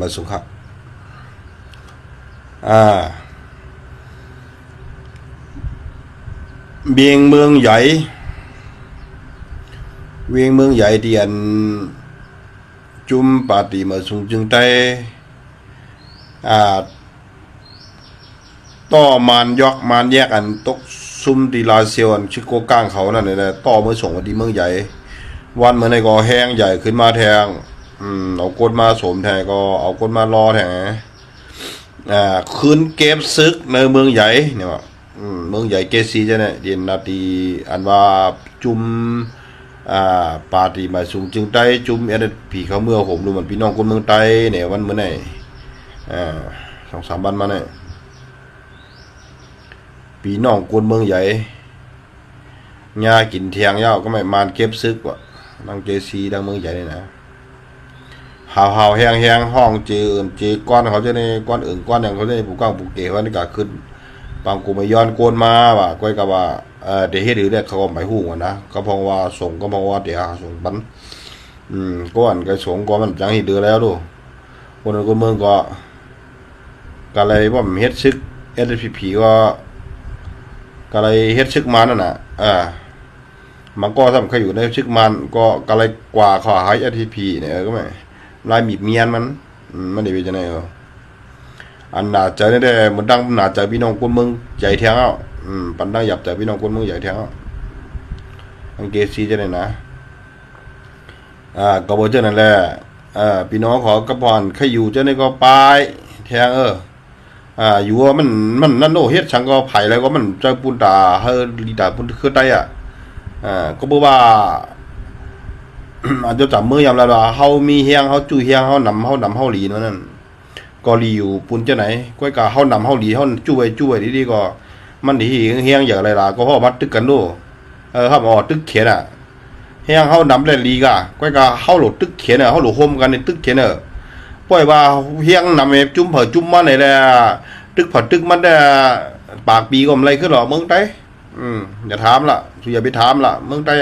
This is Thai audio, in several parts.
มาสุขะอ่าเบียงเมืองใหญ่เวียงเมืองใหญ่ที่อันจุมปาติมาสุงจึงไตต่อมานยอกมานแยกอันตกซุ่มตีลาเซียวอันชิโกก้างเขานั่นเลยต่อเมื่อส่งมาที่เมืองใหญ่วันเมื่อในก็แห้งใหญ่ขึ้นมาแทงเอาก้นมาสวมแทงก็เอาก้นมารอแทงคืนเก็บซึกในเมืองใหญ่เนี่ยว่าเมืองใหญ่เกซีจะเนี่ยเดียนนาทีอันว่าจุมปาติมาสูงจึงไต้จุมผีเขาเมื่อผมดูมันพี่น้องคนเมืองไต้เนี่ยวันเมื่อไหร่2-3 วันมาเนี่ยพี่น้องคนเมืองใหญ่ญากินเทียงเย้าก็ไม่มานเก็บซึกว่ะดังเจซีดังเมืองใหญ่นี่นะหาวแห้งห้องเจก้อนเขาจะในก้อนก้อนอย่างเขาจะในผูกก้างผูกเก๋ว่านี่ก็ขึ้นบางกูไม่ย้อนโกนมาว่ะก้อยกับว่าเดี๋ยวเฮ็ดหรือเนี่ยเขาก็ไม่หู้นะก็เพราะว่าส่งก็เพราะว่าเดี๋ยวส่งปันก้อนก็ส่งก็มันจังเฮ็ดเดือแล้วดูคนเมืองก็เลยว่ามันเฮ็ดซึกSPPก็เลยเฮ็ดซึกมันนั่นน่ะมันก็ทำใครอยู่ในซึกมันก็เลยกว่าขอหายSPPเนี่ยก็ไม่ลายมีเมียนมันได้เป็นจังได๋อันน่าจะได้มันดังน่าจะพี่น้องคนเมืองใหญ่แท้งเอาปันดังหยับแต่พี่น้องคนเมืองใหญ่แท้งเอาอังเกซีจะได้นะก็บ่เจอนั่นแหละพี่น้องขอกระพรใครอยู่จะได้ก็ไปแท้งอยู่ว่ามันนั่นโนเฮ็ดฉันก็ไผแล้วก็มันจะปุ่นตาเฮอลีตาปุ่นคือไตก็บ่ว่าอาจจะจับมือยามแล้วว่าเฮามีเฮียงเฮาจุ้ยเฮียงเฮานำเฮาหลีนั่นก็หลีอยู่ปุ่นจะไหนก้อยกะเฮานำเฮาหลีเฮาจุ้ยดีๆก็มันดีเฮียงอย่างไรล่ะก็เพราะว่าตึกกันโดครับตึกเขียนเฮียงเฮานำแล้วหลีกะก้อยกะเฮาโหลดตึกเขียนเฮาโหลดโฮมกันในตึกเขียนปล่อยว่าเฮียงนำจุ่มเผอจุ่มมาไหนแหละตึกเผอตึกมันได้ปากปีก็อะไรขึ้นหรอเมืองไต้อย่าถามละอย่าไปถามละเมืองไต้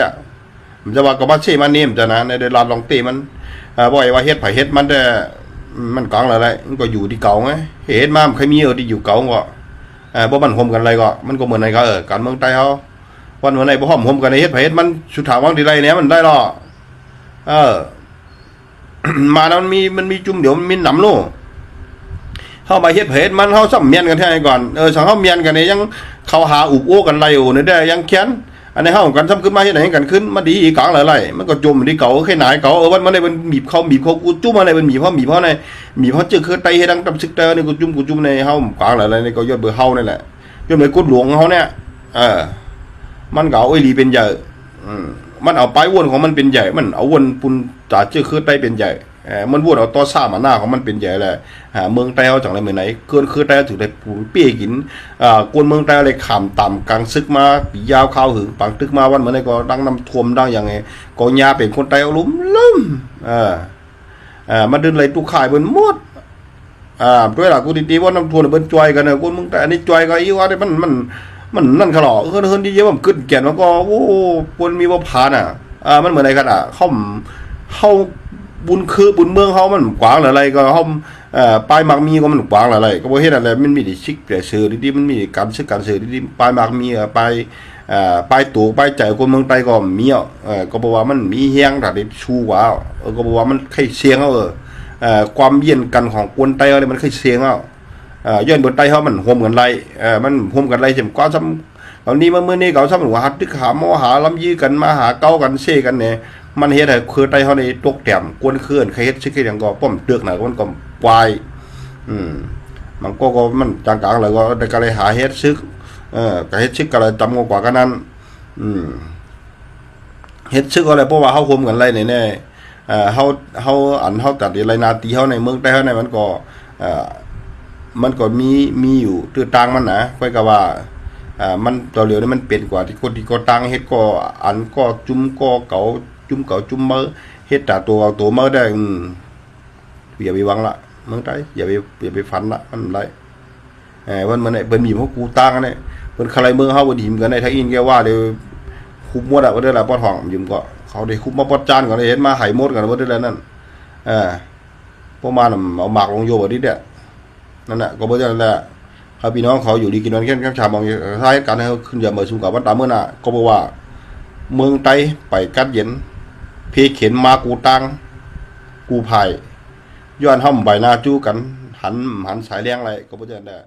มันจะว่าก็มาเช่มันนี่มันจะนะในเดลานลองเตมันปล่อยว่าเฮ็ดไผเฮ็ดมันได้มันกลางอะไรมันก็อยู่ที่เก่าไงเฮ็ดมาใครมีที่อยู่เก่าก็บ่มันห่มกันอะไรก็มันก็เหมือนในก็การเมืองไต้เฮาวันวันไหนบ่ห่มกันในเฮ็ดไผเฮ็ดมันสุดท้ายวังที่ไรเนี่ยมันได้หรอมาแล้วมันมีจุ่มเดี๋ยวมันมีหนำโลเข้ามาเฮ็ดเพจมันเข้าซ้ำเมียนกันแท้ก่อนสังเข้าเมียนกันเนี่ยยังเข้าหาอุบโอ้กันไรอยู่เนี่ยได้ยังแค้นอันนี้เข้ากันซ้ำขึ้นมาเฮ็ดไหนกันขึ้นมาดีอีกกลางหลายๆมันก็จมที่เก่าแค่ไหนเก่าวันมันได้มันบีบเขากูจุ่มอะไรมันบีบเขาในบีบเขาจึกคือไตให้ดังตับซึกเตอนี่กูจุ่มในเข้ากลางหลายๆนี่ก็ยอดเบอร์เข้านี่แหละยอดเบอร์กุดหลวงเขาเนี่ยมันเก่าไอ้ลีเป็นใหญ่มันเอาไปวนของมันเป็นใหญ่มันเอาวนปุ่นจ่าจึกคือไตเป็นใหญ่มันวนเอาต่อซ่ามาหน้าของมันเป็นใหญ่แหละเมืองไต้เอาจังไรเมื่อไหนเกินคือไต้ถือได้ปูเปี้ยกินกวนเมืองไต้อะไรขามต่ำกลางซึกมาปียาวข้าวหึงปังตึกมาวันเมื่อไหนก็ดังน้ำท่วมดังอย่างไงก็ยาเป็นคนไต้เอาลุ่มมาเดินไหลตุกข่ายบนมดด้วยหลักกูดีๆว่าน้ำท่วมเป็นจอยกันกวนเมืองไต้อันนี้จอยก็อีว่าได้มันนั่นขลอเฮิร์นที่เยอะมันขึ้นแก่นมันก็โอ้คนมีว่าผ่านมันเหมือนอะไรกันเข้าบุญคือบุญเมืองเขามันกว้างอะไรก็เขาปลายมักมีก็มันกว้างอะไรก็บ่เฮ็ดอะไรมันมีแต่ชิกแต่ซื้อที่มันมีการซื้อการซื้อที่ปลายมักมีปลายตู่ปลายใจคนเมืองไต้ก็มีก็บอกว่ามันมีเฮียงถ้าได้ชูว่าก็บอกว่ามันใครเสียงความเย็นกันของคนไต้อะไรมันใครเสียงย้อนบนไต้เขามันโฮมกันไรมันโฮมกันไรเช่นกว่าซ้ำตอนนี้เมื่อนี้เขาซ้ำว่าหัดตึกหาหมอหาลำยื้อกันมาหาเก้ากันเซ่กันเนี่ยมันเฮ็ดให้คือไต้เฮาในตกแต้มกวนเคลื่อนใครเฮ็ดซิคือหยังก็ป้อมเตือกน่ะมันก็ปลายมันก็มันจางกลางแล้วก็เลยหาเฮ็ดซึกก็เฮ็ดซึกก็เลยต่ำกว่ากันนั้นเฮ็ดซึกอะไรเพราะว่าเฮาคมกันไรแน่เฮาตัดอะไรนาตีเฮาในเมืองไต้เฮาในมันก็มีอยู่ตื้อต่างมันนะค่อยก็ว่ามันตัวเหลียวนี่มันเป็นกว่าที่คนที่ก็ตั้งเฮ็ดก็อันก็จุ่มก็เก่าจุ่มมือเฮ็ดตัวมือได้อย่าไปหวังละเมืองไทยอย่าไปฝันละมันไรวันมันเปิ้นมีพวกกูตั้งเนี่ยเปิ้นใครเมืองเฮาบ่ดีมกันในทางอินแกว่าเดี๋ยวคุบหมดว่าได้ละปอดห้องยืมก็เขาได้คุบมาปอดจานก็ได้เห็นมาไหหมดกันว่าได้แล้วนั่น พวกมันเอาหมากลงโยบดิเนี่ยนั่นแหละก็เพราะฉะนั้นแหละเขาพี่น้องเขาอยู่ดีกินนอนแค่ข้ามชามองท้ายการให้ขึ้นอย่ามาสุ่มกับวัดตามเมื่อน่ะก็บอกว่าเมืองไต้ไปกัดเย็นเพเข็นมากูตังกูภายย้อนห้ำใบหน้าจู้กันหันสายแรงอะไรก็เพราะฉะนั้นแหละ